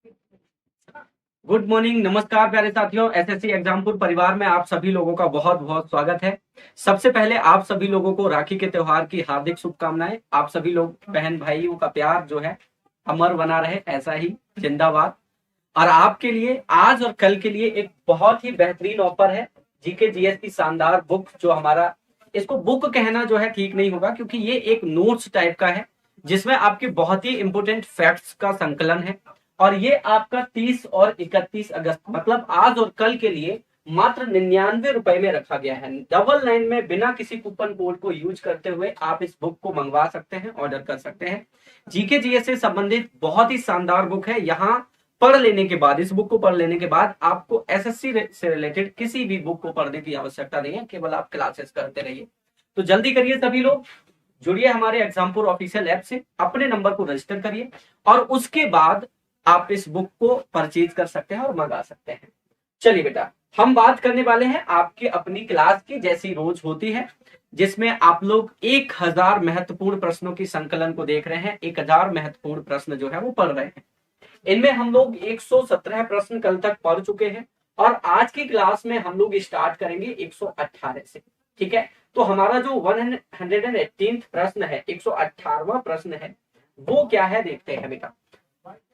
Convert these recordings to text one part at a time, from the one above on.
Good morning, नमस्कार प्यारे साथियों। एसएससी एग्जामपुर परिवार में आप सभी लोगों का बहुत बहुत स्वागत है। सबसे पहले आप सभी लोगों को राखी के त्योहार की हार्दिक शुभकामनाएं। आप सभी लोग बहन भाइयों का प्यार जो है अमर बना रहे, ऐसा ही जिंदाबाद। और आपके लिए आज और कल के लिए एक बहुत ही बेहतरीन ऑफर है। जीके जीएस की शानदार बुक, जो हमारा, इसको बुक कहना जो है ठीक नहीं होगा, क्योंकि ये एक नोट्स टाइप का है जिसमें आपके बहुत ही इंपोर्टेंट फैक्ट्स का संकलन है। और ये आपका 30 और 31 अगस्त मतलब आज और कल के लिए मात्र 99 रुपए में रखा गया है। 99 में बिना किसी कूपन कोड को यूज करते हुए आप इस बुक को मंगवा सकते हैं, ऑर्डर कर सकते हैं। जीके जीएस से संबंधित बहुत ही शानदार बुक है। यहाँ पढ़ लेने के बाद, इस बुक को पढ़ लेने के बाद आपको एसएससी से रिलेटेड किसी भी बुक को पढ़ने की आवश्यकता नहीं है, केवल आप क्लासेस करते रहिए। तो जल्दी करिए, सभी लोग जुड़िए हमारे एग्जामपुर ऑफिशियल ऐप से, अपने नंबर को रजिस्टर करिए और उसके बाद आप इस बुक को परचेज कर सकते हैं और मंगा सकते हैं। चलिए बेटा, हम बात करने वाले हैं आपकी अपनी क्लास की, जैसी रोज होती है, जिसमें आप लोग 1000 महत्वपूर्ण प्रश्नों की संकलन को देख रहे हैं। 1000 महत्वपूर्ण प्रश्न जो है वो पढ़ रहे हैं। इनमें हम लोग 117 प्रश्न कल तक पढ़ चुके हैं और आज की क्लास में हम लोग स्टार्ट करेंगे 118 से। ठीक है, तो हमारा जो 118 प्रश्न है, 118वां प्रश्न है, वो क्या है देखते हैं बेटा।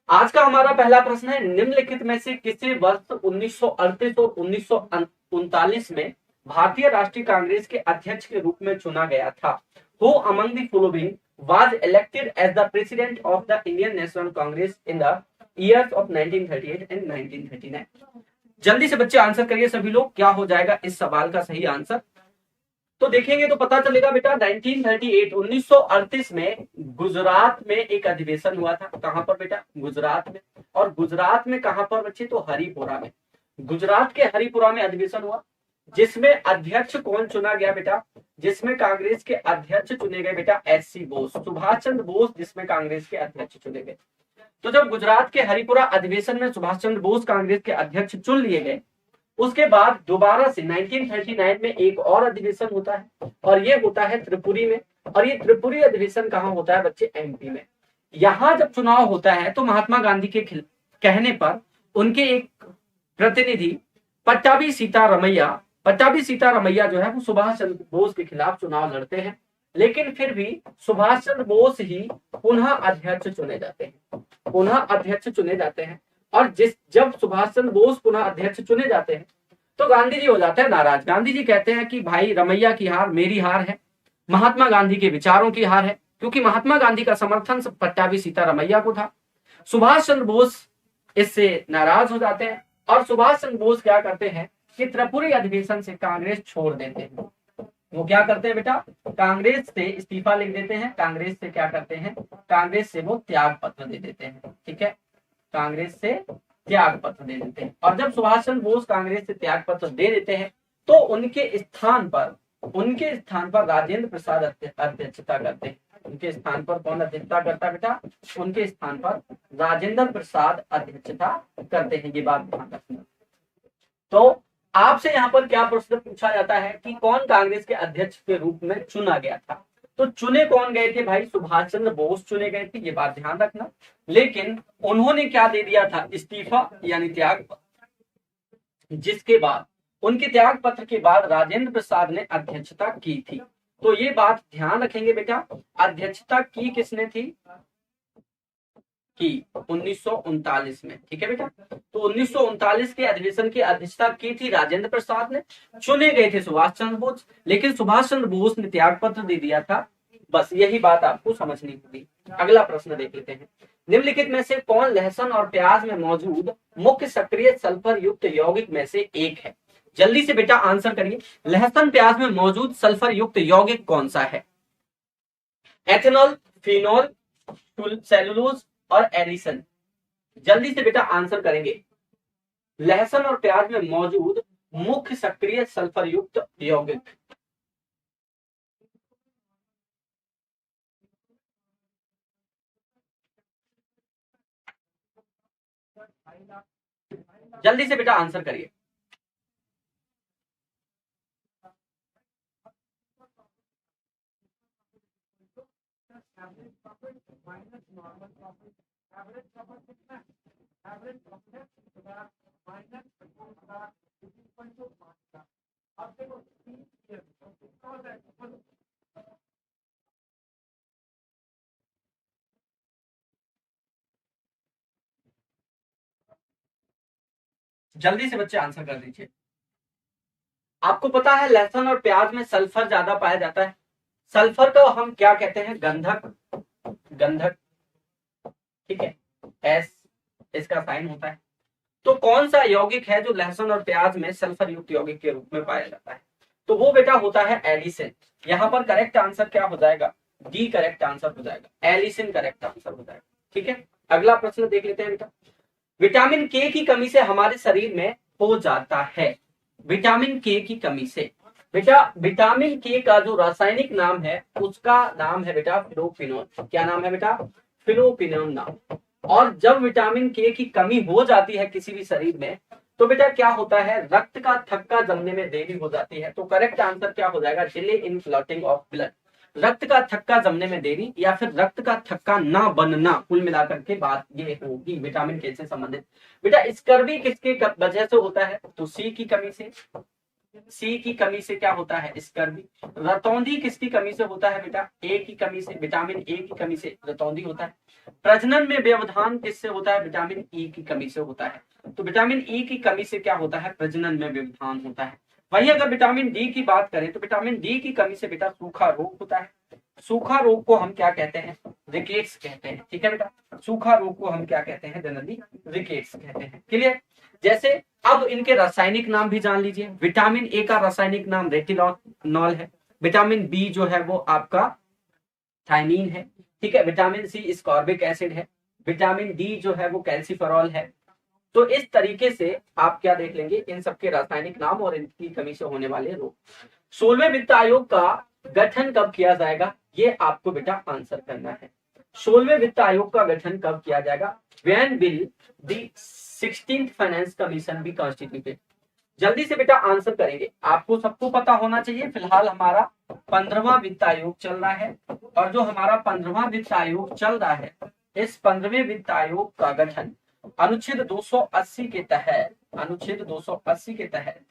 आज का हमारा पहला प्रश्न है, निम्नलिखित में से किसे वर्ष 1938 और 1939 में भारतीय राष्ट्रीय कांग्रेस के अध्यक्ष के रूप में चुना गया था? Who among the following was elected as the president of the Indian National Congress in the years of 1938 and 1939? जल्दी से बच्चे आंसर करिए सभी लोग, क्या हो जाएगा इस सवाल का सही आंसर। तो देखेंगे तो पता चलेगा बेटा, 1938 1938 में गुजरात में एक अधिवेशन हुआ था। कहां पर बेटा? गुजरात में। और गुजरात में कहां पर बच्चे? तो हरिपुरा में। गुजरात के हरिपुरा में अधिवेशन हुआ, जिसमें अध्यक्ष कौन चुना गया बेटा? जिसमें कांग्रेस के अध्यक्ष चुने गए बेटा एससी बोस, सुभाष चंद्र बोस, जिसमें कांग्रेस के अध्यक्ष चुने गए। तो जब गुजरात के हरिपुरा अधिवेशन में सुभाष चंद्र बोस कांग्रेस के अध्यक्ष चुन लिए गए, उसके बाद दोबारा से 1939 में एक और अधिवेशन होता है और ये होता है त्रिपुरी में। और ये त्रिपुरी अधिवेशन कहां होता है बच्चे? एमपी में। यहां जब चुनाव होता है तो महात्मा गांधी के कहने पर उनके एक प्रतिनिधि पट्टाभी सीतारमैया जो है वो सुभाष चंद्र बोस के खिलाफ चुनाव लड़ते हैं, लेकिन फिर भी सुभाष चंद्र बोस ही पुनः अध्यक्ष चुने जाते हैं। और जब सुभाष चंद्र बोस पुनः अध्यक्ष चुने जाते हैं तो गांधी जी हो जाते हैं नाराज। गांधी जी कहते हैं कि भाई, रमैया की हार मेरी हार है, महात्मा गांधी के विचारों की हार है, क्योंकि महात्मा गांधी का समर्थन पट्टाभी सीतारमैया को था। सुभाष चंद्र बोस इससे नाराज हो जाते हैं और सुभाष चंद्र बोस क्या करते हैं कि त्रिपुरी अधिवेशन से कांग्रेस छोड़ देते हैं। वो क्या करते हैं बेटा? कांग्रेस से इस्तीफा लिख देते हैं। कांग्रेस से क्या करते हैं? कांग्रेस से वो त्याग पत्र दे देते हैं। ठीक है, कांग्रेस से त्याग पत्र दे देते हैं। और जब सुभाष चंद्र बोस कांग्रेस से त्याग पत्र दे देते हैं तो उनके स्थान पर राजेंद्र प्रसाद अध्यक्षता करते हैं। उनके स्थान पर कौन अध्यक्षता करता है बेटा? उनके स्थान पर राजेंद्र प्रसाद अध्यक्षता करते हैं। ये बात ध्यान रखना। तो आपसे यहाँ पर क्या प्रश्न पूछा जाता है कि कौन कांग्रेस के अध्यक्ष के रूप में चुना गया था? तो चुने कौन गए थे भाई? सुभाष चंद्र बोस चुने गए थे, ये बात ध्यान रखना। लेकिन उन्होंने क्या दे दिया था? इस्तीफा, यानी त्याग पत्र। जिसके बाद, उनके त्याग पत्र के बाद राजेंद्र प्रसाद ने अध्यक्षता की थी। तो ये बात ध्यान रखेंगे बेटा, अध्यक्षता की किसने थी? की 1939 में। ठीक है बेटा, तो 1939 के अधिवेशन की अध्यक्षता की थी राजेंद्र प्रसाद ने। चुने गए थे सुभाष चंद्र बोस, लेकिन सुभाष चंद्र बोस ने त्याग पत्र दे दिया था। बस यही बात आपको समझनी होगी। अगला प्रश्न देख लेते हैं, निम्नलिखित में से कौन लहसुन और प्याज में मौजूद मुख्य सक्रिय सल्फर युक्त यौगिक में से एक है? जल्दी से बेटा आंसर करिए, लहसुन प्याज में मौजूद सल्फर युक्त यौगिक कौन सा है? एथेनॉल, फिनॉल, सेलुलोज और एडिसन। जल्दी से बेटा आंसर करेंगे। लहसुन और प्याज में मौजूद मुख्य सक्रिय सल्फर युक्त यौगिक। जल्दी से बेटा आंसर करिए। Minus normal profit, average profit कितना है, एवरेज प्रॉफिट है 30,000 माइनस 50,000 इक्वल टू 5,000। अब देखो 3 ईयर कितना होता है, जल्दी से बच्चे आंसर कर दीजिए। आपको पता है लहसुन और प्याज में सल्फर ज्यादा पाया जाता है। सल्फर को हम क्या कहते हैं, गंधक, गंधक, ठीक है, एस इसका साइन होता है। तो कौन सा यौगिक है जो लहसुन और प्याज में सल्फर युक्त यौगिक के रूप में पाया जाता है, तो वो बेटा होता है एलिसिन। यहाँ पर करेक्ट आंसर क्या हो जाएगा, डी करेक्ट आंसर हो जाएगा, एलिसिन करेक्ट आंसर हो जाएगा। ठीक है, अगला प्रश्न देख लेते हैं बेटा। विटामिन के की कमी से हमारे शरीर में हो जाता है, विटामिन के की कमी से। बेटा विटामिन के का जो रासायनिक नाम है उसका नाम है बेटा फिलोक्विनोन। क्या नाम है बेटा, फिलोक्विनोन नाम। और जब विटामिन के की कमी हो जाती है किसी भी शरीर में तो बेटा क्या होता है, रक्त का थक्का जमने में देरी हो जाती है। तो करेक्ट आंसर क्या हो जाएगा, delay in clotting of blood. रक्त का थक्का जमने में देरी या फिर रक्त का थक्का ना बनना, कुल मिलाकर के बात ये होगी विटामिन के से संबंधित। बेटा स्कर्वी किसके वजह से होता है, तो सी की कमी से। सी की कमी से क्या होता है, स्कर्वी। रतौंधी किसकी कमी से होता है बेटा, ए की कमी से, विटामिन ए की कमी से रतौंधी होता है। प्रजनन में व्यवधान किससे होता है, विटामिन ई की कमी से होता है। तो विटामिन ई की कमी से क्या होता है, प्रजनन में व्यवधान होता है। वहीं अगर विटामिन डी की बात करें तो विटामिन डी की कमी से बेटा सूखा रोग होता है। सूखा रोग को हम क्या कहते हैं, रिकेट्स कहते हैं। ठीक है बेटा, सूखा रोग को हम क्या कहते हैं, जनरली रिकेट्स कहते हैं। क्लियर। जैसे अब इनके रासायनिक नाम भी जान लीजिए। विटामिन ए का रासायनिक नाम रेटिनॉल है। विटामिन बी जो है वो आपका थायमीन है। ठीक है, विटामिन सी स्कॉर्बिक एसिड है। विटामिन डी जो है वो कैल्सीफेरॉल है। तो इस तरीके से आप क्या देख लेंगे, इन सबके रासायनिक नाम और इनकी कमी से होने वाले रोग। 16वें वित्त आयोग का गठन कब किया जाएगा, ये आपको बेटा आंसर करना है। 16वें वित्त आयोग का गठन कब किया जाएगा, when will the 16th finance commission be constituted. जल्दी से बेटा आंसर करेंगे, आपको सबको पता होना चाहिए। फिलहाल हमारा 15वां वित्त आयोग चल रहा है और जो हमारा 15वां वित्त आयोग चल रहा है, इस 15वें वित्त आयोग का गठन अनुच्छेद 280 के तहत, अनुच्छेद 280 के तहत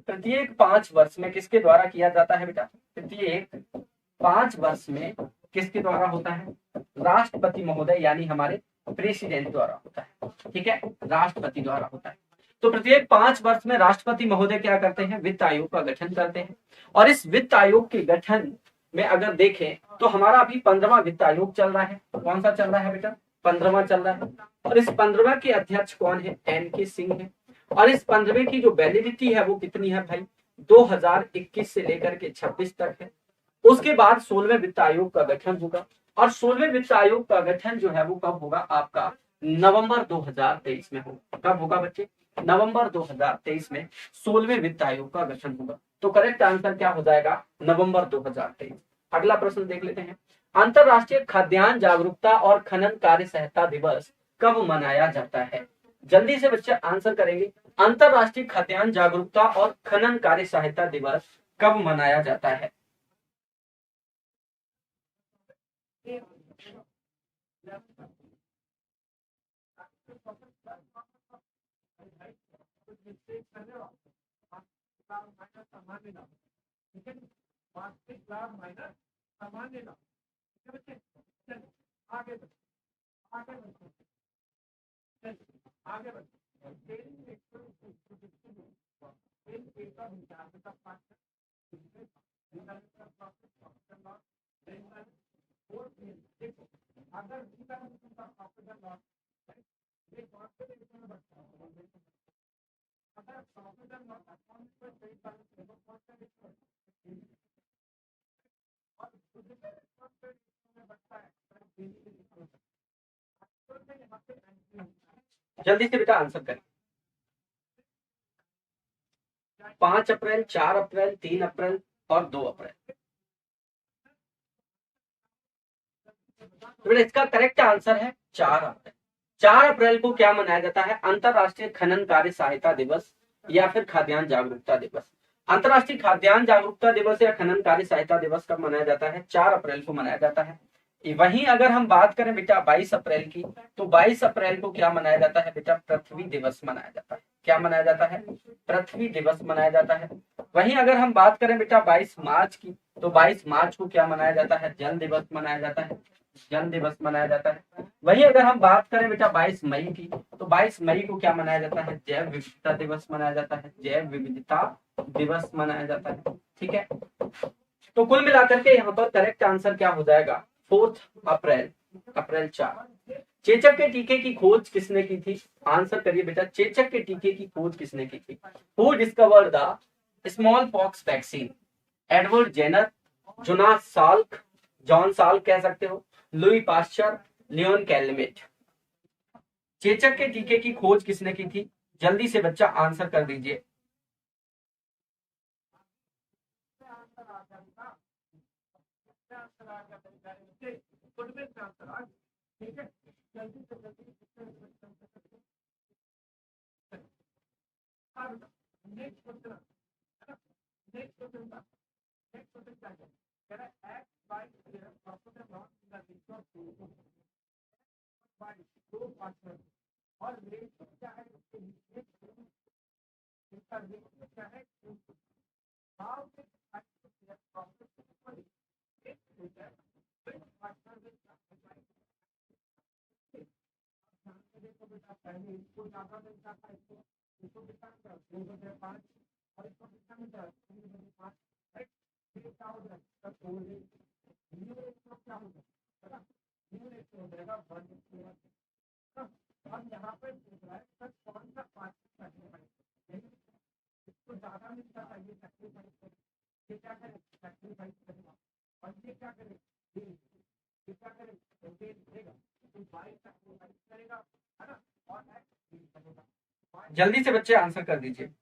प्रत्येक 5 वर्ष में किसके द्वारा किया जाता है बेटा, प्रत्येक 5 वर्ष में किसके द्वारा होता है, राष्ट्रपति महोदय यानी हमारे प्रेसिडेंट द्वारा होता है। ठीक है, राष्ट्रपति द्वारा होता है। तो प्रत्येक 5 वर्ष में राष्ट्रपति महोदय क्या करते हैं, वित्त आयोग का गठन करते हैं। और इस वित्त आयोग के गठन में अगर देखें तो हमारा अभी 15वां वित्त आयोग चल रहा है। कौन सा चल रहा है बेटा, 15वां चल रहा है। और इस 15वां के अध्यक्ष कौन है, NK सिंह है। और इस 15वें की जो वैलिडिटी है वो कितनी है भाई, 2021 से लेकर के 26 तक है। उसके बाद 16वें वित्त आयोग का गठन होगा। और 16वें वित्त आयोग का गठन जो है वो कब होगा, आपका नवंबर 2023 में होगा। कब होगा बच्चे, नवंबर 2023 में 16वें वित्त आयोग का गठन होगा। तो करेक्ट आंसर क्या हो जाएगा, नवंबर 2023। अगला प्रश्न देख लेते हैं। अंतरराष्ट्रीय खाद्यान्न जागरूकता और खनन कार्य सहायता दिवस कब मनाया जाता है, जल्दी से बच्चे आंसर करेंगे। अंतरराष्ट्रीय खाद्यान्न जागरूकता और खनन कार्य सहायता दिवस कब मनाया जाता है। जल्दी से बेटा आंसर करें। 5 अप्रैल, 4 अप्रैल, 3 अप्रैल और 2 अप्रैल। तो बेटा इसका करेक्ट आंसर है 4 अप्रैल। 4 अप्रैल को क्या मनाया जाता है, अंतरराष्ट्रीय खनन कार्य सहायता दिवस या फिर खाद्यान्न जागरूकता दिवस। अंतरराष्ट्रीय खाद्यान्न जागरूकता दिवस या खनन कार्य सहायता दिवस कब मनाया जाता है, 4 अप्रैल को मनाया जाता है। वहीं अगर हम बात करें बेटा 22 अप्रैल की, तो 22 अप्रैल को क्या मनाया जाता है बेटा? पृथ्वी दिवस मनाया जाता है। क्या मनाया जाता है? पृथ्वी दिवस मनाया जाता है। वहीं अगर हम बात करें बेटा 22 मार्च की, तो 22 मार्च को क्या मनाया जाता है? जल दिवस मनाया जाता है। जल दिवस मनाया जाता है। वहीं अगर हम बात करें बेटा 22 मई की, तो 22 मई को क्या मनाया जाता है? जैव विविधता दिवस मनाया जाता है। जैव विविधता दिवस मनाया जाता है। ठीक है, तो कुल मिलाकर के यहाँ पर करेक्ट आंसर क्या हो जाएगा? 4 अप्रैल, अप्रैल 4। चेचक के टीके की खोज किसने की थी? आंसर करिए बेटा, चेचक के टीके की खोज किसने की थी? Who discovered the smallpox vaccine? Edward Jenner, Jonas Salk, John Salk कह सकते हो, लुई पास्चर, लियोन कैलमेट। चेचक के टीके की खोज किसने की थी? जल्दी से बच्चा आंसर कर दीजिए। जल्दी से बच्चे आंसर कर दीजिए।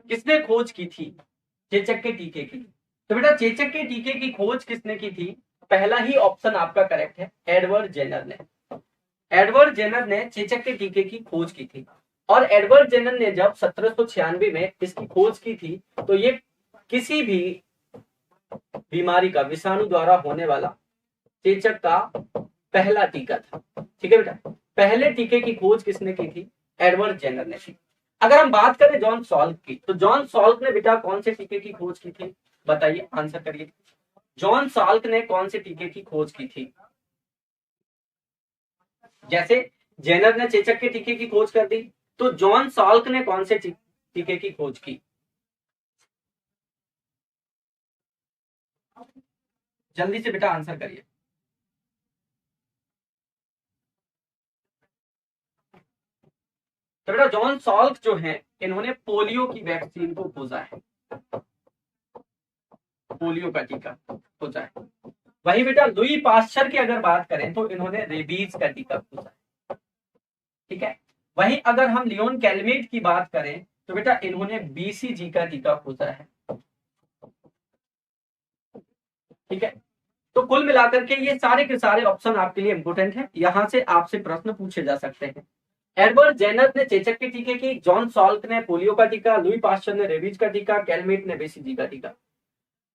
किसने खोज की थी चेचक के टीके की? तो बेटा चेचक के टीके की खोज किसने की थी? पहला ही ऑप्शन आपका करेक्ट है, एडवर्ड जेनर ने। एडवर्ड जेनर ने चेचक के टीके की खोज की थी। और एडवर्ड जेनर ने जब 1796 में इसकी खोज की थी, तो ये किसी भी बीमारी का, विषाणु द्वारा होने वाला चेचक का पहला टीका था। ठीक है बेटा, पहले टीके की खोज किसने की थी? एडवर्ड जेनर ने की। अगर हम बात करें जॉन सॉल्क की, तो जॉन सॉल्क ने बेटा कौन से टीके की खोज की थी? बताइए, आंसर करिए। जॉन सॉल्क ने कौन से टीके की खोज की थी? जैसे जेनर ने चेचक के टीके की खोज कर दी, तो जॉन सॉल्क ने कौन से टीके की खोज की? जल्दी से बेटा आंसर करिए। तो बेटा जॉन सॉल्क जो है, इन्होंने पोलियो की वैक्सीन को खोजा है। पोलियो का टीका खोजा है। वही बेटा लुई पास्चर की अगर बात करें, तो इन्होंने रेबीज का टीका खोजा है। ठीक है, वहीं अगर हम लियोन कैलमेट की बात करें, तो बेटा इन्होंने बीसीजी का टीका खोजा है। ठीक है, तो कुल मिलाकर के ये सारे के सारे ऑप्शन आपके लिए इंपोर्टेंट है, यहां से आपसे प्रश्न पूछे जा सकते हैं। एडवर्ड जेनर ने चेचक के टीके की, जॉन सॉल्क ने पोलियो का टीका, लुई पास्चर ने रेबीज का टीका, कैलमेट ने बीसीजी का टीका।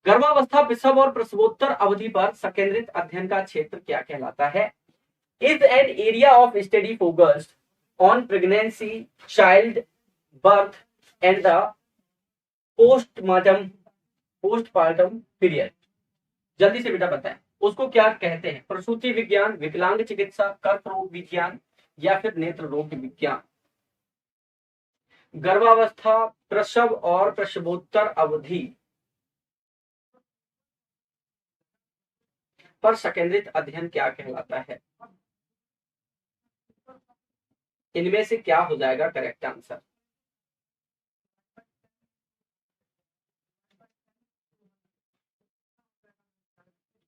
गर्भावस्था, प्रसव और प्रसवोत्तर अवधि पर संकेंद्रित अध्ययन का क्षेत्र क्या कहलाता है? Is an area of study focused on pregnancy, child birth and the postmortem postpartum period. जल्दी से बेटा बताएं, उसको क्या कहते हैं? प्रसूति विज्ञान, विकलांग चिकित्सा, कर्क रोग विज्ञान, या फिर नेत्र रोग विज्ञान। गर्भावस्था, प्रसव और प्रसवोत्तर अवधि पर संकेंद्रित अध्ययन क्या कहलाता है? इनमें से क्या हो जाएगा करेक्ट आंसर?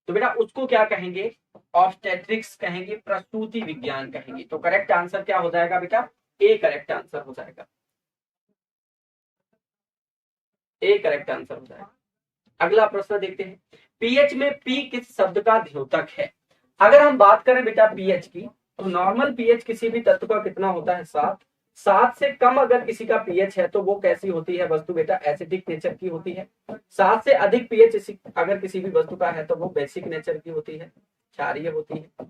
तो बेटा उसको क्या कहेंगे? ऑब्स्टेट्रिक्स कहेंगे, प्रसूति विज्ञान कहेंगे। तो करेक्ट आंसर क्या हो जाएगा बेटा? ए करेक्ट आंसर हो जाएगा। ए करेक्ट आंसर हो जाएगा। अगला प्रश्न देखते हैं, पीएच में पी किस शब्द का द्योतक है? अगर हम बात करें बेटा पीएच की, तो नॉर्मल पीएच किसी भी तत्व का कितना होता है 7। 7 से कम अगर किसी का पीएच है तो वो कैसी होती है वस्तु बेटा, एसिडिक नेचर की होती है। 7 से अधिक पीएच अगर किसी भी वस्तु का है तो वो बेसिक नेचर की होती है, क्षारीय होती है।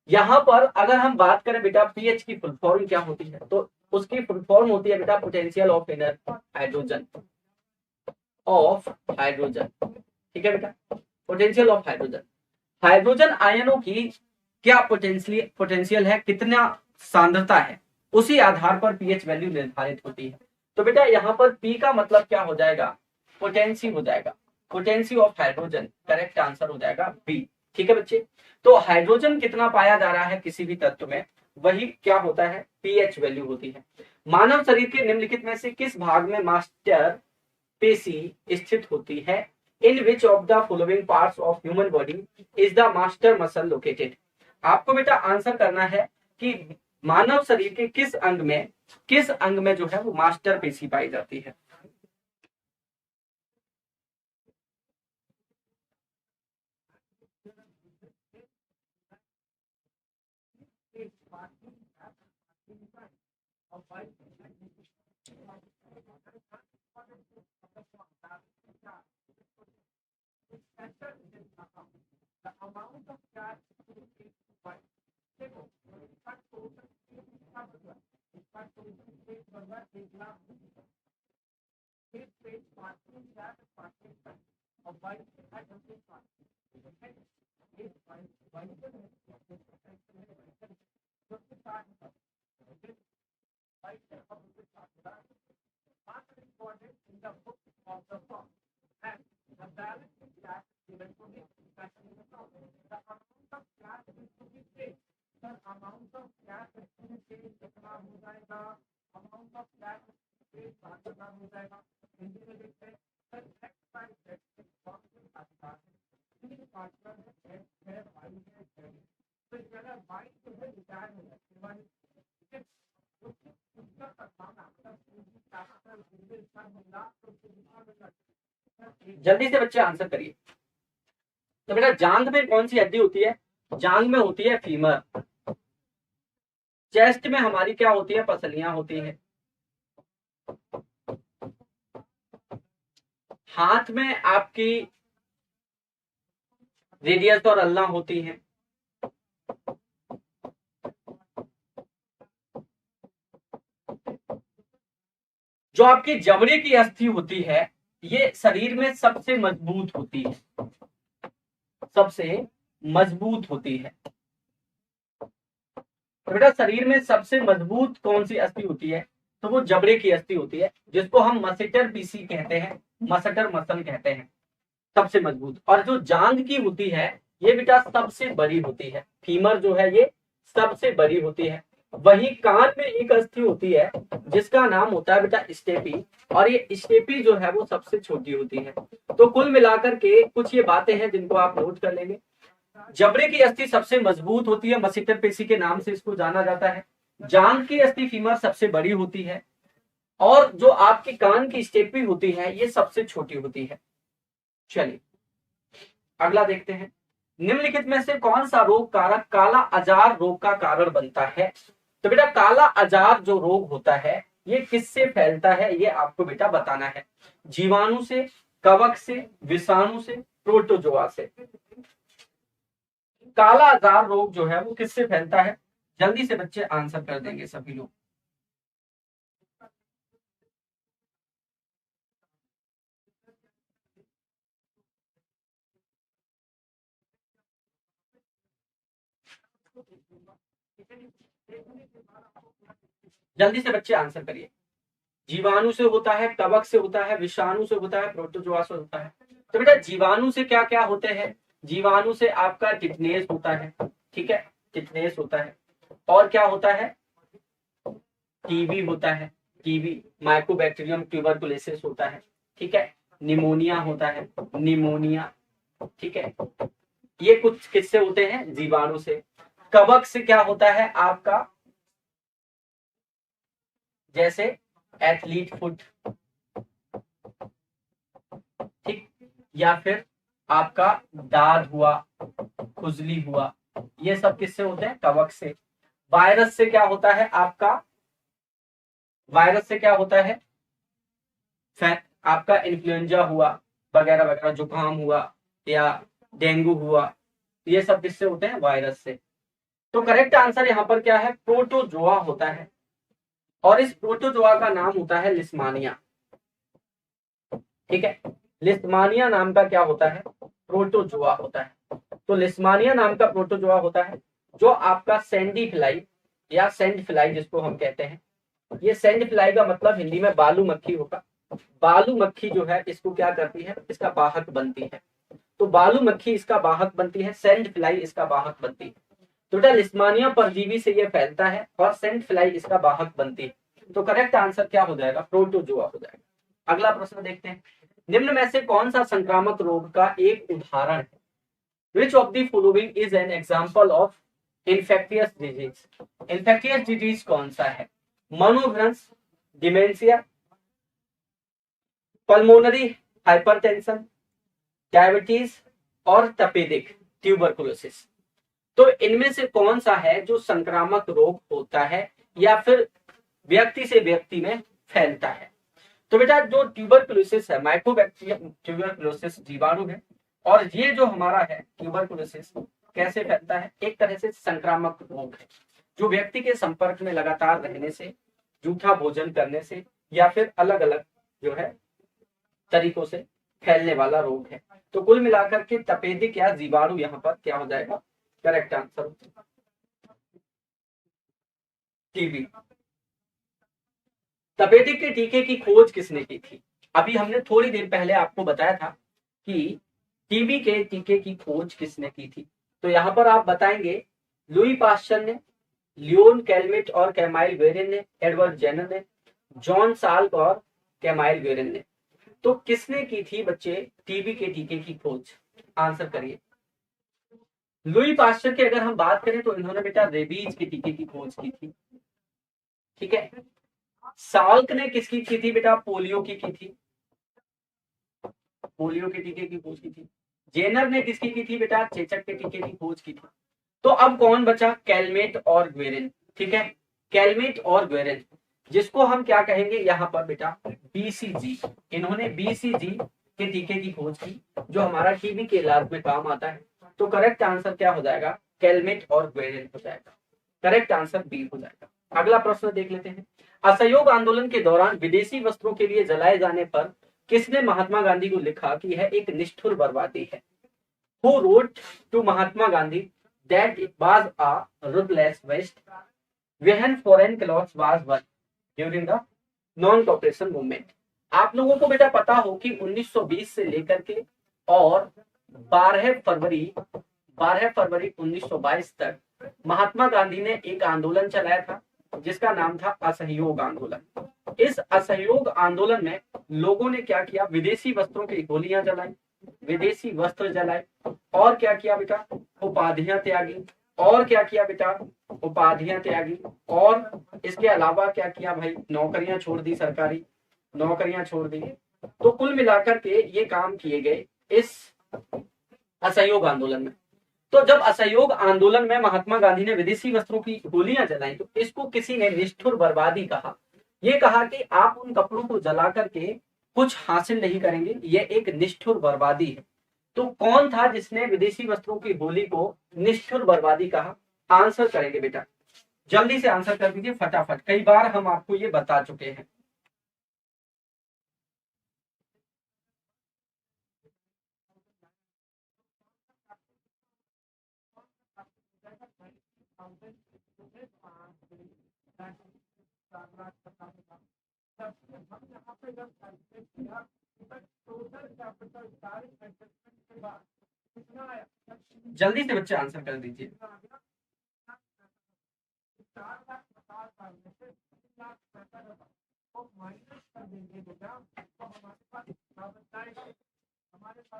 यहाँ पर अगर हम बात करें बेटा पीएच की फुल फॉर्म क्या होती है, तो उसकी फुल फॉर्म होती है बेटा पोटेंशियल ऑफ हाइड्रोजन, ठीक है बेटा, पोटेंशियल ऑफ हाइड्रोजन। हाइड्रोजन आयनों की क्या पोटेंशियल है, कितना सांद्रता है, उसी आधार पर पीएच वैल्यू निर्धारित होती है। तो बेटा यहाँ पर पी का मतलब क्या हो जाएगा, पोटेंसी हो जाएगा, potency of hydrogen, correct answer हो जाएगा बी। ठीक है बच्चे, तो हाइड्रोजन कितना पाया जा रहा है किसी भी तत्व में, वही क्या होता है, पीएच वैल्यू होती है। मानव शरीर के निम्नलिखित में से किस भाग में मास्टर पेशी स्थित होती है, in which of the following parts of human body is the master muscle located. आपको बेटा आंसर करना है कि मानव शरीर के किस अंग में जो है वो मास्टर पेशी पाई जाती है। जल्दी से बच्चे आंसर करिए। तो बेटा जांघ में कौन सी हड्डी होती है, जांघ में होती है फीमर। चेस्ट में हमारी क्या होती है, पसलियां होती है। हाथ में आपकी रेडियस और अल्ना होती है। जो आपकी जबड़े की अस्थि होती है ये शरीर में सबसे मजबूत होती है, सबसे मजबूत होती है। तो बेटा शरीर में सबसे मजबूत कौन सी अस्थि होती है, तो वो जबड़े की अस्थि होती है, जिसको हम मसेटर पीसी कहते हैं, मसेटर मसल कहते हैं, सबसे मजबूत। और जो जांघ की होती है ये बेटा सबसे बड़ी होती है, फीमर जो है ये सबसे बड़ी होती है। वही कान में एक अस्थि होती है जिसका नाम होता है बेटा स्टेपी, और ये स्टेपी जो है वो सबसे छोटी होती है। तो कुल मिलाकर के कुछ ये बातें हैं जिनको आप नोट कर लेंगे। जबड़े की अस्थि सबसे मजबूत होती है, मसेटर पेशी के नाम से इसको जाना जाता है। जांघ की अस्थि फीमर सबसे बड़ी होती है, और जो आपकी कान की स्टेपी होती है ये सबसे छोटी होती है। चलिए अगला देखते हैं, निम्नलिखित में से कौन सा रोग कारक काला अजार रोग का कारण बनता है। तो बेटा काला अजार जो रोग होता है ये किससे फैलता है, ये आपको बेटा बताना है। जीवाणु से, कवक से, विषाणु से, प्रोटोजोआ से। काला अजार रोग जो है वो किससे फैलता है, जल्दी से बच्चे आंसर कर देंगे सभी लोग। जल्दी से बच्चे आंसर करिए। जीवाणु से होता है, कवक से होता है, विषाणु से होता है, प्रोटोजोआ से होता है। तो बेटा जीवाणु से क्या क्या होते हैं, जीवाणु से आपका टिटनेस होता है, ठीक है, टिटनेस होता है। और क्या होता है, टीबी होता है, टीबी माइकोबैक्टीरियम ट्यूबरकुलोसिस होता है, ठीक है, निमोनिया होता है, निमोनिया, ठीक है। ये कुछ किससे होते हैं, जीवाणु से। कवक से क्या होता है आपका, जैसे एथलीट फुट, ठीक, या फिर आपका दाद हुआ, खुजली हुआ, ये सब किससे होते हैं, कवक से। वायरस से क्या होता है आपका, वायरस से क्या होता है, आपका इन्फ्लुएंजा हुआ वगैरह वगैरह, जुकाम हुआ या डेंगू हुआ, ये सब किससे होते हैं, वायरस से। तो करेक्ट आंसर यहाँ पर क्या है, प्रोटोजोआ होता है, और इस प्रोटोजोआ का नाम होता है लिस्मानिया। ठीक है, लिस्मानिया नाम का क्या होता है, प्रोटोजोआ होता है। तो लिस्मानिया नाम का प्रोटोजोआ होता है, जो आपका सैंडी फ्लाई या सैंड फ्लाई जिसको हम कहते हैं, ये सैंड फ्लाई का मतलब हिंदी में बालू मक्खी होगा। बालू मक्खी जो है इसको क्या करती है, इसका वाहक बनती है। तो बालू मक्खी इसका वाहक बनती है, सैंड फ्लाई इसका वाहक बनती है। तो बेटा लिस्मानिया परजीवी से ये फैलता है और सैंड फ्लाई इसका वाहक बनती है। तो करेक्ट आंसर क्या हो जाएगा, प्रोटोजोआ हो जाएगा। अगला प्रश्न देखते हैं, निम्न में से कौन सा संक्रामक रोग का एक उदाहरण है, विच of the following is an example of infectious disease. Infectious disease कौन सा है, मनोभ्रंश, डिमेंशिया, पल्मोनरी हाइपरटेंशन, डायबिटीज और तपेदिक ट्यूबरकुलोसिस। तो इनमें से कौन सा है जो संक्रामक रोग होता है या फिर व्यक्ति से व्यक्ति में फैलता है। तो बेटा जो ट्यूबरकुलोसिस है, माइकोबैक्टीरियम ट्यूबरकुलोसिस जीवाणु है, और ये जो हमारा है ट्यूबरकुलोसिस कैसे फैलता है, एक तरह से संक्रामक रोग है, जो व्यक्ति के संपर्क में लगातार रहने से, जूठा भोजन करने से या फिर अलग अलग जो है तरीकों से फैलने वाला रोग है। तो कुल मिलाकर के तपेदिक या जीवाणु यहाँ पर क्या हो जाएगा, करेक्ट आंसर टीबी। तपेदिक के टीके की खोज किसने की थी, अभी हमने थोड़ी देर पहले आपको बताया था कि टीबी के टीके की खोज किसने की थी। तो यहाँ पर आप बताएंगे लुई पास्चर ने, लियोन कैलमेट और कैमाइल वेरेन ने, एडवर्ड जेनर ने, जॉन साल्क और कैमाइल वेरेन ने। तो किसने की थी बच्चे टीबी के टीके की खोज, आंसर करिए। लुई पास्चर की अगर हम बात करें तो इन्होंने बेटा रेबीज के टीके की खोज की थी। ठीक है, साल्क ने किसकी की थी बेटा, पोलियो की थी, पोलियो के टीके की खोज की थी। जेनर ने किसकी की थी बेटा, चेचक के टीके की खोज की थी। तो अब कौन बचा, कैलमेट और ग्वेरेन। ठीक है, कैलमेट और ग्वेरेन, जिसको हम क्या कहेंगे यहाँ पर बेटा बीसीजी। इन्होंने बीसीजी के टीके की खोज की जो हमारा टीबी के इलाज में काम आता है। तो करेक्ट आंसर क्या हो जाएगा, कैलमेट और ग्वेरेन हो जाएगा। करेक्ट आंसर बी हो जाएगा। अगला प्रश्न देख लेते हैं, असहयोग आंदोलन के दौरान विदेशी वस्त्रों के लिए जलाए जाने पर किसने महात्मा गांधी को लिखा कि यह एक निष्ठुर बर्बादी है। Who wrote to Mahatma Gandhi that it was a ruthless waste when foreign clothes was burned during the non-cooperation movement। आप लोगों को बेटा पता हो कि 1920 से लेकर के और 12 फरवरी 1922 तक महात्मा गांधी ने एक आंदोलन चलाया था जिसका नाम था असहयोग आंदोलन। इस असहयोग आंदोलन में लोगों ने क्या किया, विदेशी वस्त्रों की गोलियां जलाई, विदेशी वस्त्र जलाए, और क्या किया बेटा, उपाधियां त्यागी, और क्या किया बेटा, उपाधियां त्यागी, और इसके अलावा क्या किया भाई, नौकरियां छोड़ दी, सरकारी नौकरियां छोड़ दी। तो कुल मिलाकर के ये काम किए गए इस असहयोग आंदोलन में। तो जब असहयोग आंदोलन में महात्मा गांधी ने विदेशी वस्त्रों की गोलियां जलाई तो इसको किसी ने निष्ठुर बर्बादी कहा। ये कहा कि आप उन कपड़ों को जला करके कुछ हासिल नहीं करेंगे, ये एक निष्ठुर बर्बादी है। तो कौन था जिसने विदेशी वस्त्रों की होली को निष्ठुर बर्बादी कहा, आंसर करेंगे बेटा, जल्दी से आंसर कर दीजिए फटाफट, कई बार हम आपको ये बता चुके हैं। जल्दी से बच्चे आंसर कर दीजिए।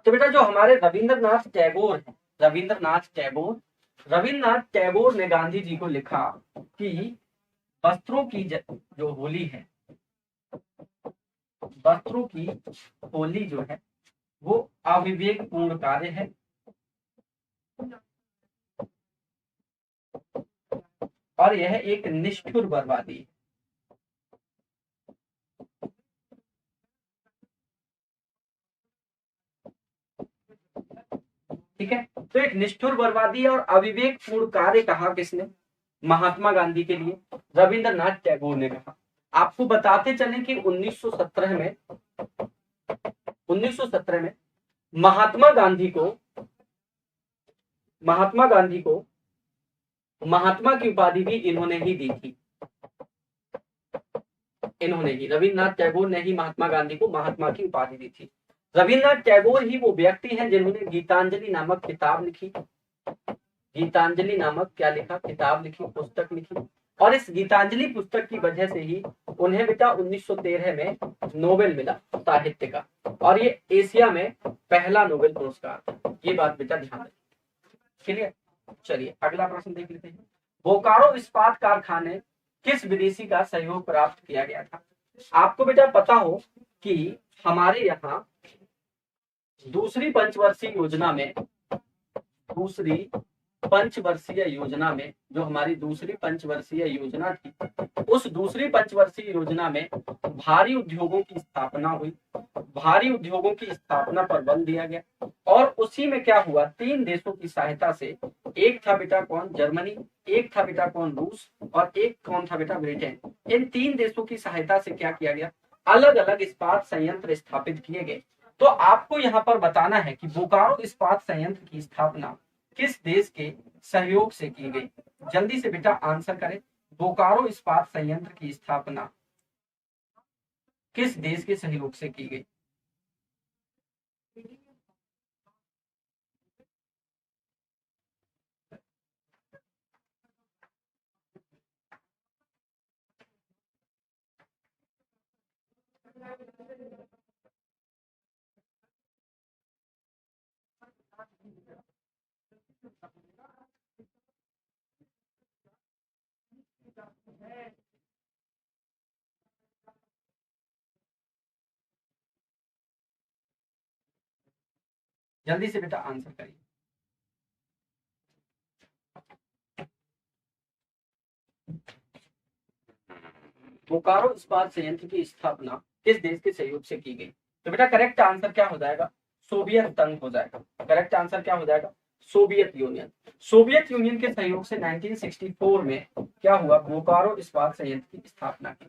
तो बेटा जो हमारे रविंद्रनाथ टैगोर हैं, रविंद्रनाथ टैगोर ने गांधी जी को लिखा कि वस्त्रों की जो होली है, वस्त्रों की होली जो है वो अविवेक पूर्ण कार्य है और यह एक निष्ठुर बर्बादी है। ठीक है, तो एक निष्ठुर बर्बादी और अविवेकपूर्ण कार्य कहा किसने? महात्मा गांधी के लिए रविंद्रनाथ टैगोर ने कहा। आपको बताते चले कि 1917 में 1917 में महात्मा गांधी को महात्मा की उपाधि भी इन्होंने ही दी थी। इन्होंने ही, रविन्द्रनाथ टैगोर ने ही महात्मा गांधी को महात्मा की उपाधि दी थी। रविन्द्रनाथ टैगोर ही वो व्यक्ति हैं जिन्होंने गीतांजलि नामक किताब लिखी। गीतांजलि नामक क्या लिखा? किताब लिखी, पुस्तक लिखी। और इस गीतांजलि पुस्तक की वजह से ही उन्हें बेटा 1913 में नोबेल मिला साहित्य का, और ये एशिया में पहला नोबेल पुरस्कार था। ये बात बेटा ध्यान रखिए। क्लियर? चलिए अगला प्रश्न देख लेते हैं। बोकारो इस्पात कारखाने किस विदेशी का सहयोग प्राप्त किया गया था? आपको बेटा पता हो कि हमारे यहाँ दूसरी पंचवर्षीय योजना में जो हमारी दूसरी पंचवर्षीय योजना थी, उस दूसरी पंचवर्षीय योजना में भारी उद्योगों की स्थापना हुई। भारी उद्योगों की स्थापना पर बल दिया गया और उसी में क्या हुआ? 3 देशों की सहायता से, एक था बेटा कौन? जर्मनी, एक था बेटा कौन? रूस, और एक कौन था बेटा? ब्रिटेन। इन 3 देशों की सहायता से क्या किया गया? अलग अलग इस्पात संयंत्र स्थापित किए गए। तो आपको यहाँ पर बताना है कि बोकारो इस्पात संयंत्र की स्थापना किस देश के सहयोग से की गई? जल्दी से बेटा आंसर करें। बोकारो इस्पात संयंत्र की स्थापना किस देश के सहयोग से की गई? जल्दी से बेटा आंसर करिए। बोकारो इस्पात संयंत्र की स्थापना किस देश के सहयोग से की गई? तो बेटा करेक्ट आंसर क्या हो जाएगा? सोवियत संघ हो जाएगा। करेक्ट आंसर क्या हो जाएगा? Soviet union. सोवियत यूनियन के सहयोग से 1964 में क्या हुआ? बोकारो इस्पात संयंत्र की स्थापना की।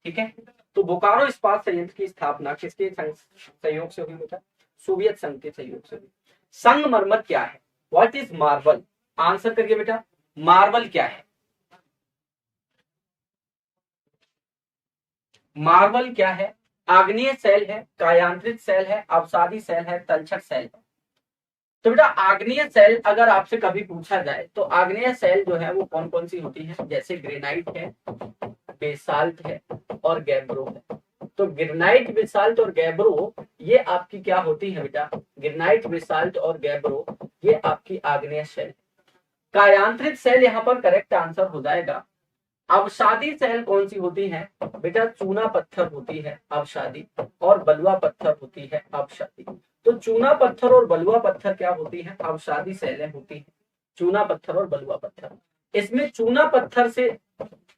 ठीक है, तो बोकारो इस्पात संयंत्र की स्थापना किसके सहयोग से हुई बेटा? सोवियत संघ के सहयोग से हुई। संगमरमर क्या है? What is marble? आंसर करिए बेटा, मार्बल क्या है? मार्बल क्या है? आग्नेय सेल है, कायांतरित सेल है, अवसादी सेल है, तलछट सेल है। तो बेटा आग्नेय सेल अगर आपसे कभी पूछा जाए तो आग्नेय सेल जो है वो कौन कौन सी होती है? जैसे ग्रेनाइट है, बेसाल्ट है और गैब्रो है। तो ग्रेनाइट, बेसाल्ट और गैब्रो ये आपकी क्या होती है बेटा? ग्रेनाइट, बेसाल्ट और गैब्रो ये आपकी आग्नेय सेल। कायांतरित सेल यहाँ पर करेक्ट आंसर हो जाएगा। अवसादी सेल कौन सी होती है बेटा? चूना पत्थर होती है अवसादी, और बलुआ पत्थर होती है अवसादी। तो चूना पत्थर और बलुआ पत्थर क्या होती है? अवसादी सेलें होती है। चूना पत्थर और बलुआ पत्थर। इसमें चूना पत्थर से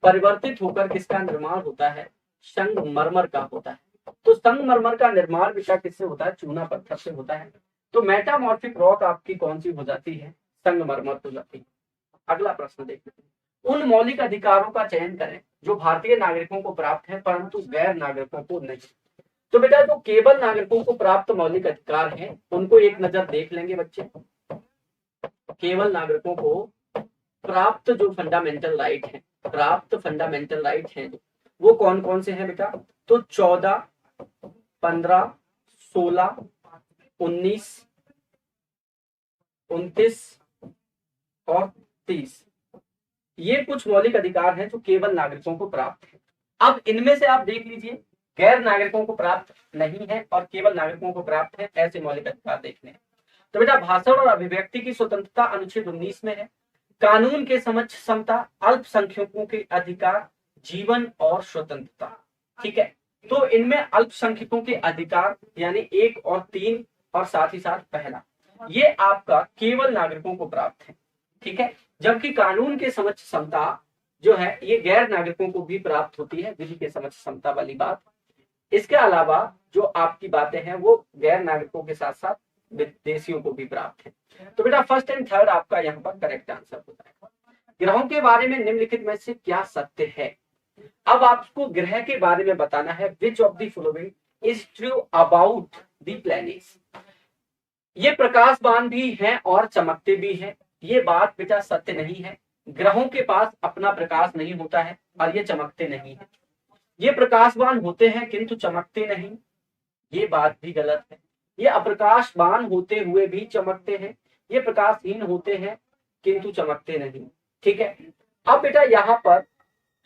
परिवर्तित होकर किसका निर्माण होता है? संगमरमर का होता है। तो संगमरमर का निर्माण बेटा किससे होता है? चूना पत्थर से होता है। तो मेटामॉर्फिक रॉक आपकी कौन सी हो जाती है? संगमरमर हो जाती है। अगला प्रश्न देखते हैं। उन मौलिक अधिकारों का चयन करें जो भारतीय नागरिकों को प्राप्त है परंतु गैर नागरिकों को नहीं। तो बेटा जो केवल नागरिकों को प्राप्त मौलिक अधिकार हैं उनको एक नजर देख लेंगे बच्चे। केवल नागरिकों को प्राप्त जो फंडामेंटल राइट है, प्राप्त फंडामेंटल राइट है वो कौन कौन से हैं बेटा? तो 14, 15, 16, 19, 29 और 30 ये कुछ मौलिक अधिकार हैं जो केवल नागरिकों को प्राप्त है। अब इनमें से आप देख लीजिए गैर नागरिकों को प्राप्त नहीं है और केवल नागरिकों को प्राप्त है, ऐसे मौलिक अधिकार देखने हैं। तो बेटा भाषण और अभिव्यक्ति की स्वतंत्रता अनुच्छेद 19 में है। कानून के समक्ष समता, अल्पसंख्यकों के अधिकार, जीवन और स्वतंत्रता। ठीक है, तो इनमें अल्पसंख्यकों के अधिकार यानी 1 और 3 और साथ ही साथ पहला ये आपका केवल नागरिकों को प्राप्त है। ठीक है, जबकि कानून के समक्ष समता, जो है ये गैर नागरिकों को भी प्राप्त होती है, विधि के समक्ष समता वाली बात। इसके अलावा जो आपकी बातें हैं वो गैर नागरिकों के साथ साथ विदेशियों को भी प्राप्त है। तो बेटा फर्स्ट एंड थर्ड आपका यहाँ पर करेक्ट आंसर हो जाएगा। ग्रहों के बारे में निम्नलिखित में से क्या सत्य है? अब आपको ग्रह के बारे में बताना है, विच of the following is true about the planets. ये प्रकाशवान भी हैं और चमकते भी हैं, ये बात बेटा सत्य नहीं है। ग्रहों के पास अपना प्रकाश नहीं होता है और ये चमकते नहीं है। ये प्रकाशवान होते हैं किंतु चमकते नहीं, ये बात भी गलत है। ये अप्रकाशवान होते हुए भी चमकते हैं, ये प्रकाशहीन होते हैं किंतु चमकते नहीं। ठीक है, अब बेटा यहाँ पर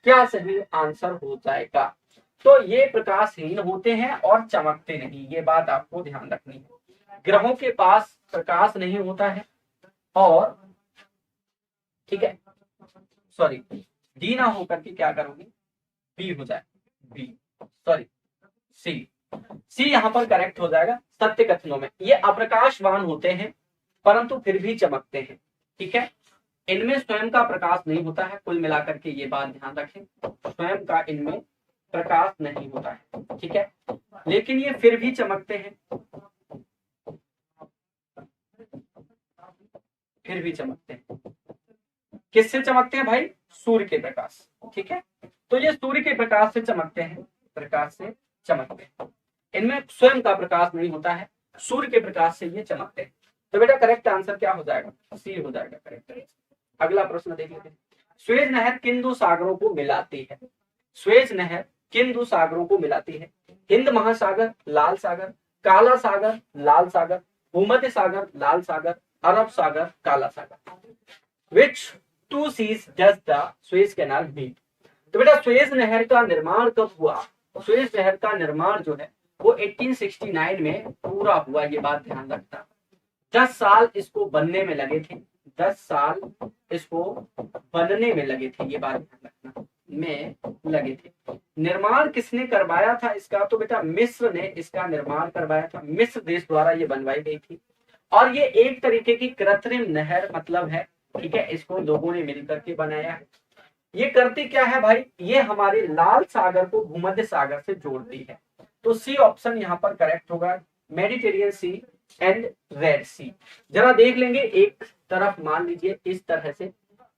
क्या सही आंसर हो जाएगा? तो ये प्रकाशहीन होते हैं और चमकते नहीं, ये बात आपको ध्यान रखनी है। ग्रहों के पास प्रकाश नहीं होता है और ठीक है, सॉरी डी ना होकर के क्या करोगे, बी हो जाए, बी सॉरी सी यहां पर करेक्ट हो जाएगा। सत्य कथनों में ये अप्रकाशवान होते हैं परंतु फिर भी चमकते हैं। ठीक है, इनमें स्वयं का प्रकाश नहीं होता है, कुल मिलाकर के ये बात ध्यान रखें, स्वयं का इनमें प्रकाश नहीं होता है। ठीक है, लेकिन ये फिर भी चमकते हैं, फिर भी चमकते हैं। किससे चमकते हैं भाई? सूर्य के प्रकाश। ठीक है, तो ये सूर्य के प्रकाश से चमकते हैं, प्रकाश से चमकते हैं। इनमें स्वयं का प्रकाश नहीं होता है, सूर्य के प्रकाश से ये चमकते हैं। तो बेटा करेक्ट आंसर क्या हो जाएगा? सी हो जाएगा करेक्ट आंसर। अगला प्रश्न देख लेते हैं। स्वेज नहर किन दो सागरों को मिलाती है? स्वेज नहर किन दो सागरों को मिलाती है? हिंद महासागर, लाल सागर, काला सागर, लाल सागर, भूमध्य सागर, लाल सागर, अरब सागर, काला सागर। Which two seas does the Suez Canal meet? तो बेटा स्वेज नहर का निर्माण कब हुआ? स्वेज नहर का निर्माण जो है वो 1869 में पूरा हुआ, ये बात ध्यान रखना। 10 साल इसको बनने में लगे थे, 10 साल इसको बनने में लगे थे, ये बात ध्यान रखना, में लगे थे। निर्माण किसने करवाया था इसका? तो बेटा मिस्र ने इसका निर्माण करवाया था, मिस्र देश द्वारा ये बनवाई गई थी। और ये एक तरीके की कृत्रिम नहर मतलब है। ठीक है, इसको लोगों ने मिलकर के बनाया है। ये करती क्या है भाई? ये हमारे लाल सागर को भूमध्य सागर से जोड़ती है। तो सी ऑप्शन यहाँ पर करेक्ट होगा, मेडिटेरियन सी एंड रेड सी। जरा देख लेंगे, एक तरफ मान लीजिए इस तरह से,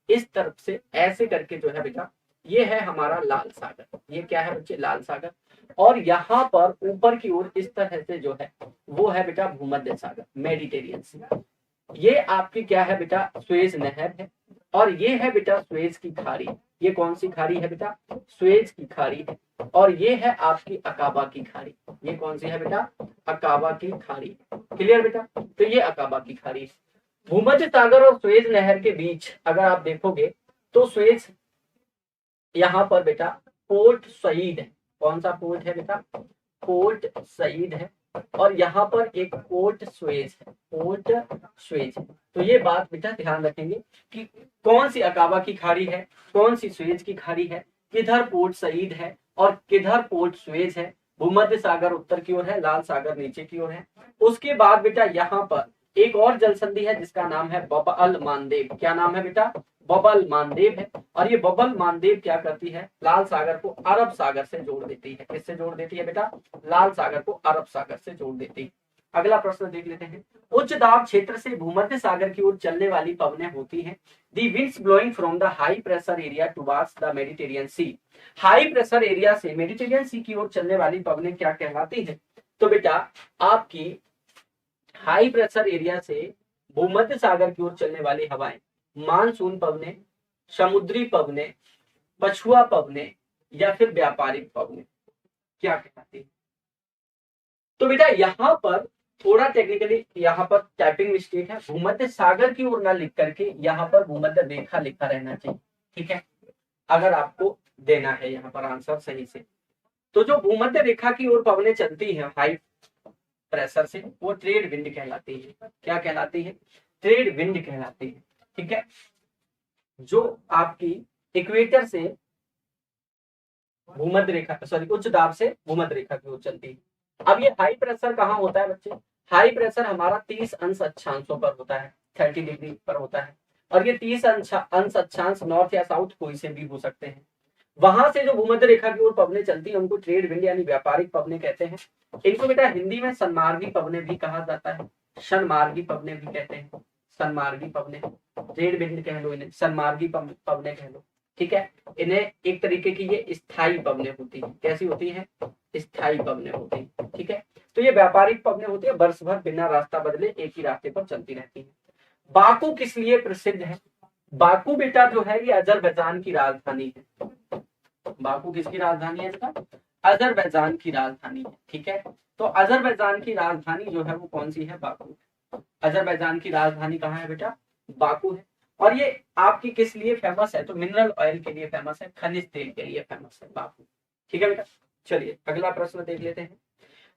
इस तरफ से ऐसे करके जो है बेटा ये है हमारा लाल सागर, ये क्या है बच्चे? लाल सागर। और यहाँ पर ऊपर की ओर इस तरह से जो है वो है बेटा भूमध्य सागर, मेडिटेरियन सी। ये आपकी क्या है बेटा? स्वेज नहर है। और ये है बेटा स्वेज की खाड़ी। ये कौन सी खाड़ी है बेटा? स्वेज की खाड़ी है। और ये है आपकी अकाबा की खाड़ी। ये कौन सी है बेटा? अकाबा की खाड़ी। क्लियर बेटा? तो ये अकाबा की खाड़ी। भूमध्य सागर और स्वेज नहर के बीच अगर आप देखोगे तो स्वेज यहाँ पर बेटा पोर्ट सईद है। कौन सा पोर्ट है बेटा? पोर्ट सईद है। और यहाँ पर एक पोर्ट स्वेज है, पोर्ट स्वेज है। तो ये बात बेटा ध्यान रखेंगे कि कौन सी अकाबा की खाड़ी है, कौन सी स्वेज की खाड़ी है, किधर पोर्ट सईद है और किधर पोर्ट स्वेज है। भूमध्य सागर उत्तर की ओर है, लाल सागर नीचे की ओर है। उसके बाद बेटा यहाँ पर एक और जल संधि है जिसका नाम है बब अल मानदेव। क्या नाम है बेटा? बबल मानदेव है। और ये बबल मानदेव क्या करती है? लाल सागर को अरब सागर से जोड़ देती है। किससे जोड़ देती है बेटा? लाल सागर को अरब सागर से जोड़ देती है। अगला प्रश्न देख लेते हैं। उच्च दाब क्षेत्र से भूमध्य सागर की ओर चलने वाली पवनें होती हैं। The winds blowing from the high pressure area towards the Mediterranean sea. High pressure area से मेडिटेरियन सी की ओर चलने वाली पवनें क्या कहलाती है? तो बेटा आपकी हाई प्रेशर एरिया से भूमध्य सागर की ओर चलने वाली हवाएं मानसून पवने, समुद्री पवने, पछुआ पवने या फिर व्यापारिक पवने क्या कहलाती है? तो बेटा यहाँ पर थोड़ा टेक्निकली यहाँ पर टाइपिंग मिस्टेक है। भूमध्य सागर की ओर ना लिख करके यहाँ पर भूमध्य रेखा लिखा रहना चाहिए। ठीक है, अगर आपको देना है यहाँ पर आंसर सही से। तो जो भूमध्य रेखा की ओर पवनें चलती है हाई प्रेशर से, वो ट्रेड विंड कहलाती है। क्या कहलाती है? ट्रेड विंड कहलाती है। ठीक है, जो आपकी इक्वेटर से भूमध्य रेखा सॉरी उच्च दाब से भूमध्य रेखा की ओर चलती है। अब ये हाई प्रेशर कहाँ होता है बच्चे? हाई प्रेशर हमारा 30 अंश अक्षांशों पर होता है, 30 डिग्री पर होता है। और ये 30 अंश अक्षांश नॉर्थ या साउथ कोई से भी हो सकते हैं। वहां से जो भूमध्य रेखा की ओर पवनें चलती हैं उनको ट्रेड विंड यानी व्यापारिक पवनें कहते हैं। इनको बेटा हिंदी में सन्मार्गी पवनें भी कहा जाता है, सन्मार्गी पवनें भी कहते हैं। सन्मार्गी पवनें, ट्रेड विंड कह लो इन्हें, सन्मार्गी पवनें कह लो, ठीक है। इन्हें एक तरीके की ये स्थायी पवनें होती है। कैसी होती है? स्थायी पवनें होती है, ठीक है। तो ये व्यापारिक पवनें होती है, वर्ष भर बिना रास्ता बदले एक ही रास्ते पर चलती रहती है। बाकू किस लिए प्रसिद्ध है? बाकू बेटा जो है ये अजरबैजान की राजधानी है। बाकू किसकी राजधानी है बेटा? अजरबैजान की राजधानी है, ठीक है। तो अजरबैजान की राजधानी जो है वो कौन सी है? बाकू। अजरबैजान की राजधानी कहाँ है बेटा? बाकू है। और ये आपकी किस लिए फेमस है? तो मिनरल ऑयल के लिए फेमस है, खनिज तेल के लिए फेमस है बाकू, ठीक है बेटा। चलिए अगला प्रश्न देख लेते हैं।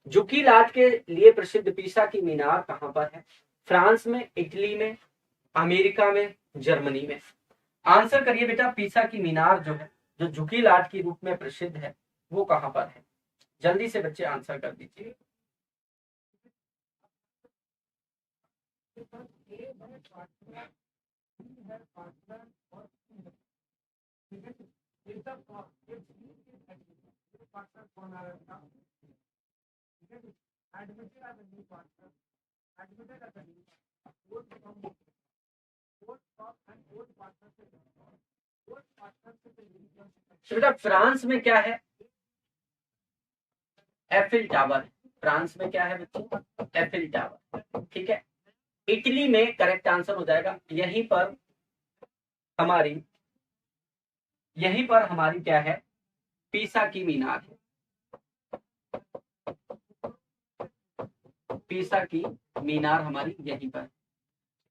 जुकीलाट के लिए प्रसिद्ध पीसा की मीनार कहाँ पर है? फ्रांस में, इटली में, अमेरिका में, जर्मनी में। आंसर करिए बेटा। पीसा की मीनार जो है, जो जुकीलाट के रूप में प्रसिद्ध है, वो कहाँ पर है? जल्दी से बच्चे आंसर कर दीजिए। तो बेटा फ्रांस में क्या है? Eiffel tower. फ्रांस में क्या है बच्चों? एफिल टावर, ठीक है। इटली में करेक्ट आंसर हो जाएगा। हमारी यहीं पर हमारी क्या है? पीसा की मीनार है। पीसा की मीनार हमारी यहीं पर।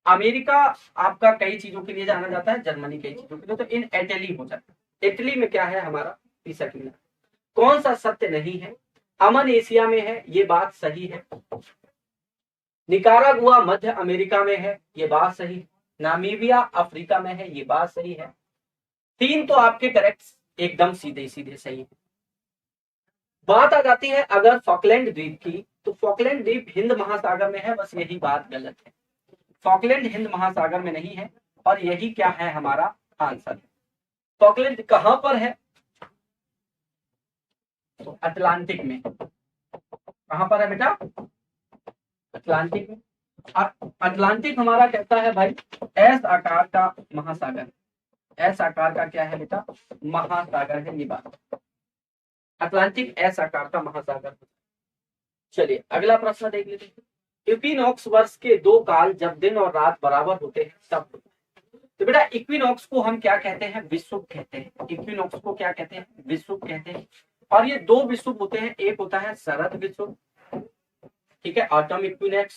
अमेरिका आपका कई चीजों के लिए जाना जाता है, जर्मनी कई चीजों के लिए, तो इन इटली हो जाता है। इटली में क्या है हमारा? पीसा की मीनार। कौन सा सत्य नहीं है? अमन एशिया में है, ये बात सही है। निकारागुआ मध्य अमेरिका में है, ये बात सही है। नामीबिया अफ्रीका में है, ये बात सही है। तीन तो आपके करेक्ट एकदम सीधे सीधे सही है। बात आ जाती है अगर फॉकलैंड द्वीप की, तो फॉकलैंड द्वीप हिंद महासागर में है, बस यही बात गलत है। फॉकलैंड हिंद महासागर में नहीं है, और यही क्या है हमारा आंसर। फॉकलैंड कहां पर है? तो अटलांटिक में। कहां पर है बेटा? अटलांटिक में। अटलांटिक हमारा कहता है भाई एस आकार का महासागर। एस आकार का क्या है बेटा? महासागर है, ये बात। अटलांटिक एस आकार का महासागर। चलिए अगला प्रश्न देख लेते हैं। इक्विनॉक्स वर्ष के दो काल जब दिन और रात बराबर होते हैं तब होता है। तो बेटा इक्विनॉक्स को हम क्या कहते हैं? विषुव कहते हैं। इक्विनॉक्स को क्या कहते हैं? विषुव कहते हैं। और ये दो विषुव होते हैं, एक होता है शरद विषुव, ठीक है, ऑटम इक्विनॉक्स,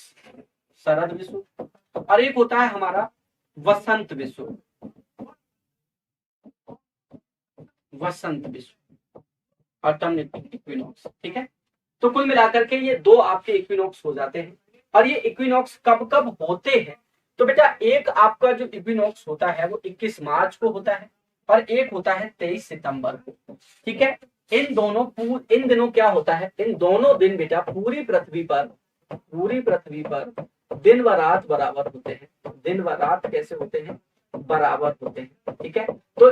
शरद विषुव, और एक होता है हमारा वसंत विषुव। वसंत विषुव, ऑटम इक्विनॉक्स, ठीक है। तो कुल मिलाकर के ये दो आपके इक्विनॉक्स हो जाते हैं। और ये इक्विनॉक्स कब कब होते हैं? तो बेटा एक आपका जो इक्विनॉक्स होता है वो 21 मार्च को होता है, और एक होता है 23 सितंबर को, ठीक है। इन दिनों क्या होता है? इन दोनों दिन बेटा पूरी पृथ्वी पर दिन व रात बराबर होते हैं। दिन व रात कैसे होते हैं? बराबर होते हैं, ठीक है। तो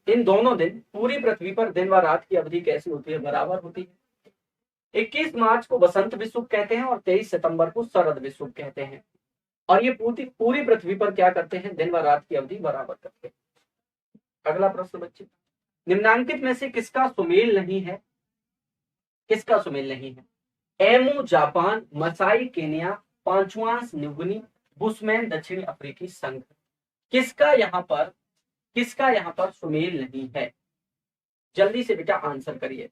इन दोनों दिन पूरी पृथ्वी पर दिन व रात की अवधि कैसी होती है? बराबर होती है। 21 मार्च को वसंत विषुव कहते हैं और 23 सितंबर को शरद विषुव कहते हैं। और ये पूरी पूरी पृथ्वी पर क्या करते हैं? दिन व रात की अवधि बराबर करते हैं। अगला प्रश्न बच्चे, निम्नांकित में से किसका सुमेल नहीं है? किसका सुमेल नहीं है? एमू जापान, मसाई केनिया, पांचवांस न्यूगिनी, बुशमैन दक्षिणी अफ्रीकी संघ। किसका यहाँ पर सुमेल नहीं है? जल्दी से बेटा आंसर करिए।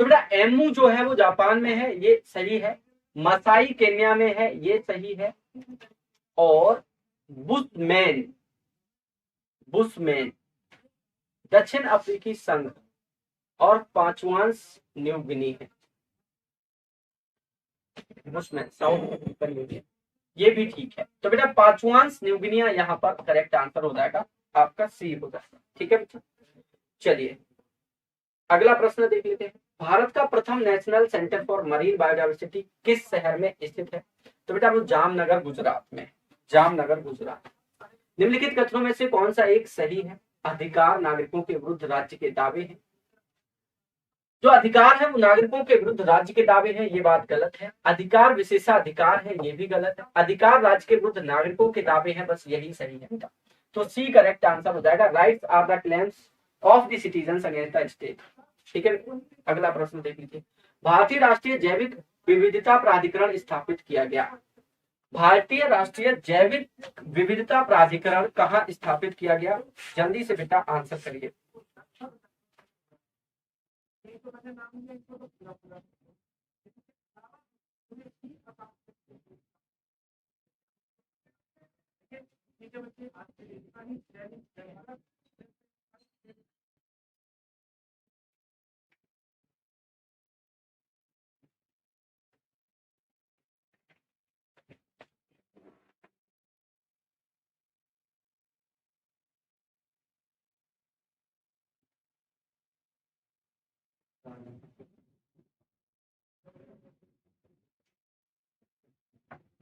तो बेटा एमू जो है वो जापान में है, ये सही है। मसाई केन्या में है, ये सही है। और बुशमैन, बुशमैन दक्षिण अफ्रीकी संघ और पांचवांश न्यू गिनी है। बुशमैन साउथ अफ्रीकन यूनियन, ये भी ठीक है। तो बेटा पांचवांश न्यू गिनिया यहाँ पर करेक्ट आंसर हो जाएगा, आपका सी हो जाएगा। ठीक है बच्चा, चलिए अगला प्रश्न देख लेते हैं। भारत का प्रथम national centre for marine biodiversity किस शहर में स्थित है? तो बेटा वो जामनगर गुजरात में, जामनगर गुजरात। निम्नलिखित कथनों में से कौन सा एक सही है? अधिकार नागरिकों के विरुद्ध राज्य के दावे हैं। जो अधिकार है वो नागरिकों के विरुद्ध राज्य के दावे हैं, ये बात गलत है। अधिकार विशेषाधिकार है, ये भी गलत है। अधिकार राज्य के विरुद्ध नागरिकों के दावे हैं, बस यही सही है। तो सी करेक्ट आंसर हो जाएगा। Rights are the claims of the citizens against the state. ठीक है, अगला प्रश्न देख लीजिए। भारतीय राष्ट्रीय जैविक विविधता प्राधिकरण स्थापित किया गया। भारतीय राष्ट्रीय जैविक विविधता प्राधिकरण कहाँ स्थापित किया गया? जल्दी से बेटा आंसर करिए।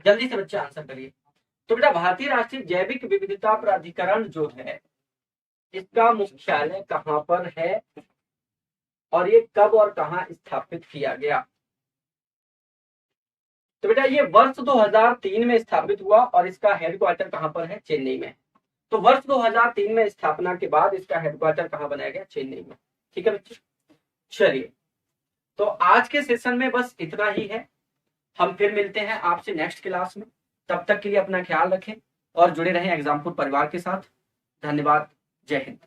जल्दी से बच्चे आंसर करिए। तो बेटा भारतीय राष्ट्रीय जैविक विविधता प्राधिकरण जो है, इसका मुख्यालय कहाँ पर है और ये कब और कहाँ स्थापित किया गया? तो बेटा ये वर्ष 2003 में स्थापित हुआ और इसका हेडक्वार्टर कहाँ पर है? चेन्नई में। तो वर्ष 2003 में स्थापना के बाद इसका हेडक्वार्टर कहाँ बनाया गया? चेन्नई में। ठीक है बच्चे, चलिए तो आज के सेशन में बस इतना ही है। हम फिर मिलते हैं आपसे नेक्स्ट क्लास में। तब तक के लिए अपना ख्याल रखें और जुड़े रहें एग्जाम्पुल परिवार के साथ। धन्यवाद, जय हिंद।